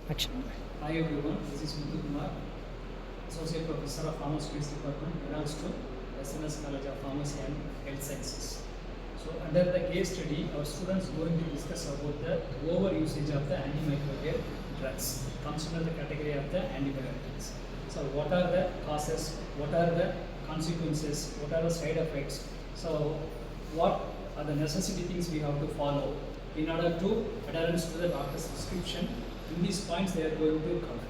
Action. Hi everyone, this is Muthu Kumar, Associate Professor of Pharmaceutics Department, belongs to SNS College of Pharmacy and Health Sciences. So under the case study, our students going to discuss about the over usage of the antimicrobial drugs, comes under the category of the antibiotics. So what are the causes, what are the consequences, what are the side effects, so what are the necessity things we have to follow in order to adherence to the doctor's prescription. In these points they are going to cover.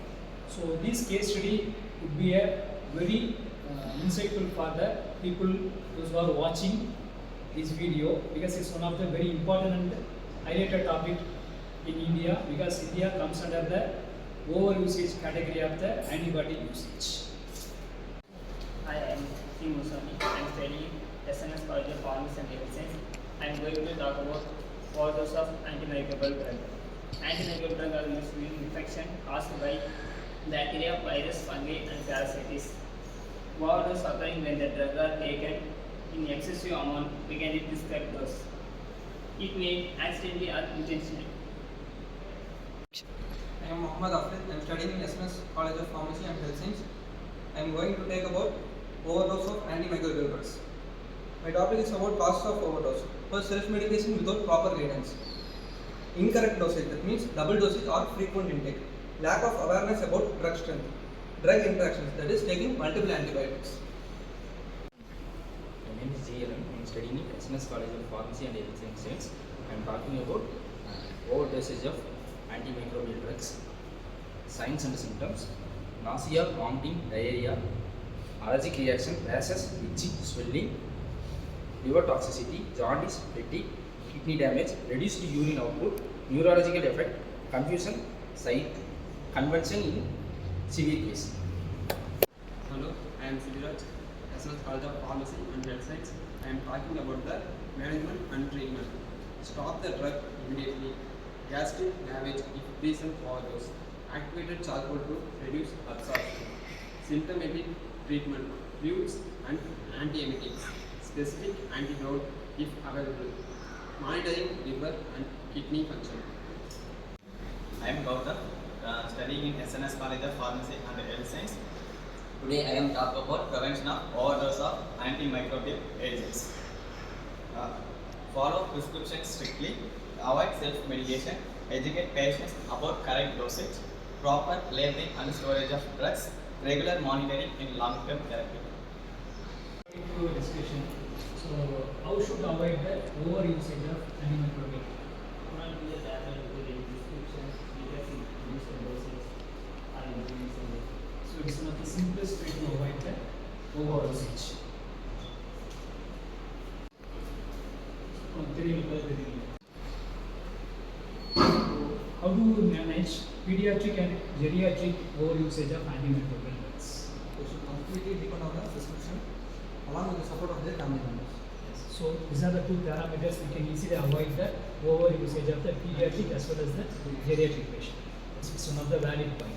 So this case study would be a very insightful for the people those who are watching this video, because it's one of the very important and highlighted topic in India, because India comes under the over usage category of the antibiotic usage. Hi, I am C. Musoni. I am studying SNS College of Pharmacy and Health Science. I am going to talk about overdose of antimicrobial drug. Antimicrobial drugs are used in infection caused by bacteria, virus, fungi, and parasites. Overdose occurring when the drugs are taken in excessive amount, we can prescribe dose. It may accidentally or intentionally. I am Mohammad Afid. I am studying in SNS College of Pharmacy and Health Science. I am going to take about overdose of antimicrobial drugs. My topic is about causes of overdose. First, self-medication without proper guidance. Incorrect dosage, that means double dosage or frequent intake. Lack of awareness about drug strength. Drug interactions, that is taking multiple antibiotics. My name is GLM. I am studying in SNS College of Pharmacy and Health Sciences. I am talking about overdosage of antimicrobial drugs. Signs and symptoms: nausea, vomiting, diarrhea, allergic reaction, rashes, itching, swelling, liver toxicity, jaundice, fatigue, kidney damage, reduced urine output, neurological effect, confusion, sight, convulsion in severe case. Hello, I am Siviraj, SNS College of Pharmacy and Health Science. I am talking about the management and treatment. Stop the drug immediately. Gastric lavage if present overdose. Activated charcoal to reduce absorption. Symptomatic treatment: fluids and antiemetics. Specific antidote if available. Monitoring liver and kidney function. I am Gautam, studying in SNS College of Pharmacy and Health Science. Today I am talking about prevention of overdose of antimicrobial agents. Follow prescriptions strictly, avoid self-medication, educate patients about correct dosage, proper labeling and storage of drugs, regular monitoring in long-term therapy. Into a discussion. So how should avoid the over usage of antimicrobial? Not be a tablet with any prescriptions, because it reduces the dosage or increases the. So it's one of the simplest way to avoid the over usage. How do you manage pediatric and geriatric over usage of antimicrobial drugs? They should completely depend on the prescription along with the support of their family members. So these are the two parameters we can easily avoid the over usage of the pediatric as well as the geriatric patient. This is one of the valid point.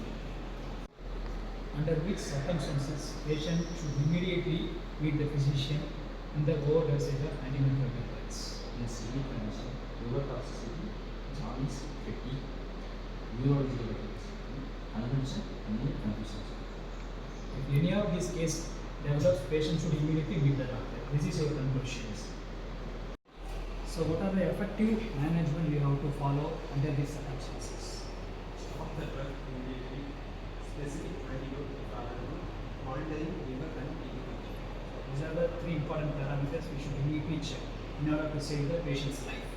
Under which circumstances patient should immediately meet the physician in the over dosage of antimicrobial drugs. In severe condition, liver toxicity, jaundice, fatigue, neurological effects, convulsion, and confusion. If any of these cases develops, patient should immediately meet the doctor. This is your conclusions. So what are the effective management we have to follow under these circumstances? Stop the drug immediately. Specific antidote if available. Monitoring liver and kidney function. These are the three important parameters we should immediately check in order to save the patient's life.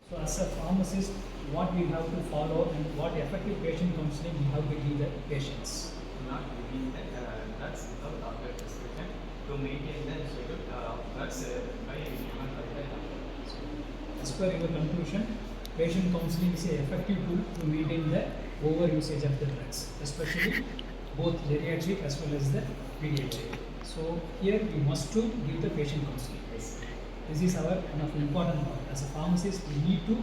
So as a pharmacist, what we have to follow and what effective patient counseling we have to give the patients. Not giving the drugs without doctor prescription to maintain the schedule of drugs by human doctor. As per your conclusion, patient counseling is an effective tool to maintain the over usage of the drugs, especially both geriatric as well as the pediatric. So here we must to give the patient counseling. This is our one of the important part. As a pharmacist, we need to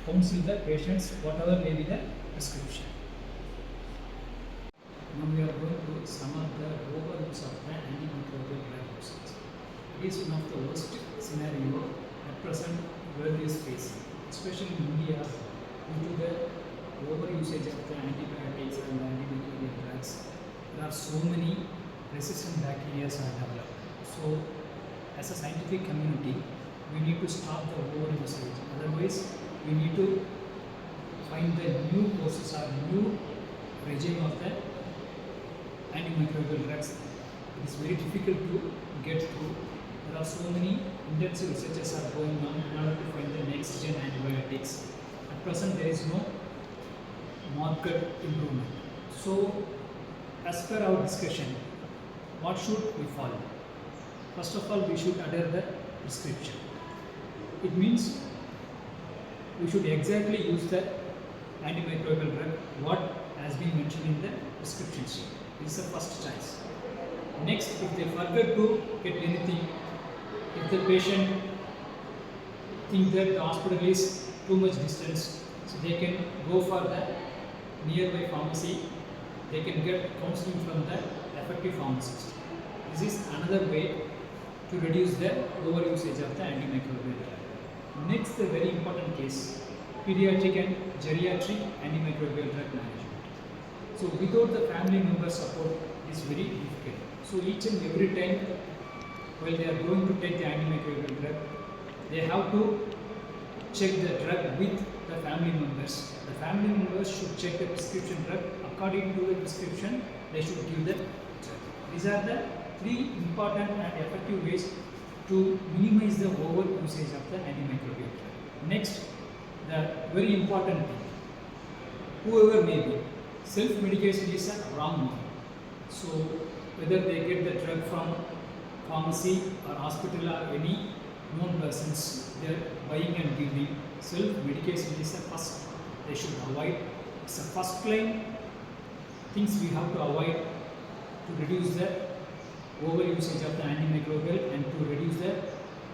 counsel the patients whatever may be the prescription. Now we are going to sum up the overuse of the antimicrobial drug usage. It is one of the worst scenario at present world is facing, especially in India, due to the over usage of the antibiotics and antimicrobial drugs, there are so many resistant bacteria are developed. So, as a scientific community, we need to stop the over usage. Otherwise, we need to find the new process or new regime of the antimicrobial drugs. It is very difficult to get through. There are so many intensive researches are going on in order to find the next gen antibiotics. At present, there is no market improvement. So, as per our discussion, what should we follow? First of all, we should adhere the prescription. It means we should exactly use the antimicrobial drug what has been mentioned in the prescription sheet. This is the first choice. Next, if they forget to get anything, if the patient think that the hospital is too much distance, so they can go for the nearby pharmacy. They can get counseling from the effective pharmacist. This is another way to reduce the over usage of the antimicrobial drug. Next, the very important case, pediatric and geriatric antimicrobial drug management. So without the family member support, it is very difficult. So each and every time while they are going to take the antimicrobial drug, they have to check the drug with the family members. The family members should check the prescription drug. According to the prescription, they should give the drug. These are the three important and effective ways to minimize the over usage of the antimicrobial drug. Next, the very important thing, whoever may be, self-medication is a wrong one. So whether they get the drug from pharmacy or hospital or any known persons, they are buying and giving. Self-medication is a first, they should avoid. It's a first line things we have to avoid to reduce the over usage of the antimicrobial and to reduce the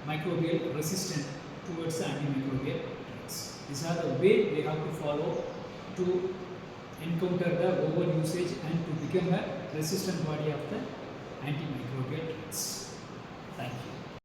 microbial resistance towards the antimicrobial drugs. These are the way they have to follow to encounter the over usage and to become a resistant body of the antimicrobial drugs. Thank you.